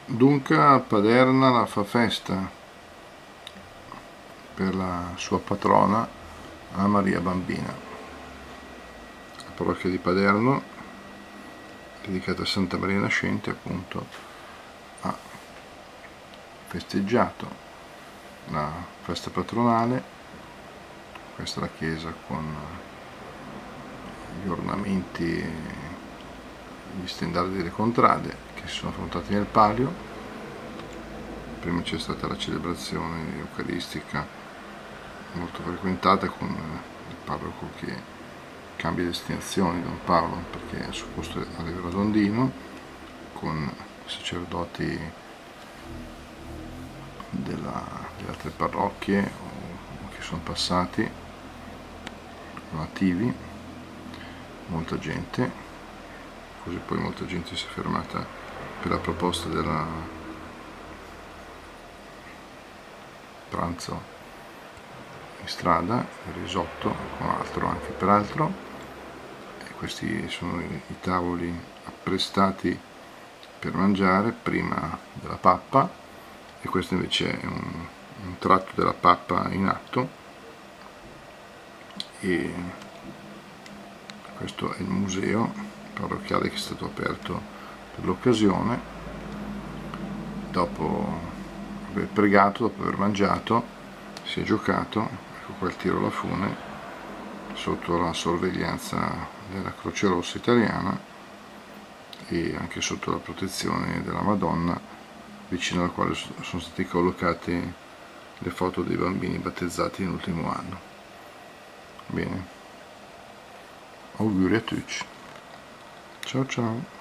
Dunque a Paderna la fa festa per la sua patrona, a Maria Bambina. La parrocchia di Paderno, dedicata a Santa Maria Nascente, appunto, ha festeggiato la festa patronale. Questa è la chiesa con gli ornamenti, gli stendardi delle contrade che si sono affrontati nel palio. Prima c'è stata la celebrazione eucaristica molto frequentata con il parroco che cambia destinazione, Don Paolo, perché è supposto arrivare a Londino, con i sacerdoti delle altre parrocchie che sono passati, nativi, molta gente, così poi molta gente si è fermata per la proposta della pranzo in strada, il risotto con altro anche peraltro, e questi sono i tavoli apprestati per mangiare prima della pappa, e questo invece è un tratto della pappa in atto, e questo è il museo parrocchiale che è stato aperto per l'occasione. Dopo aver pregato, dopo aver mangiato, si è giocato, ecco qua il tiro alla fune, sotto la sorveglianza della Croce Rossa italiana e anche sotto la protezione della Madonna, vicino alla quale sono state collocate le foto dei bambini battezzati nell'ultimo anno. Bene, auguri a tutti, ciao ciao.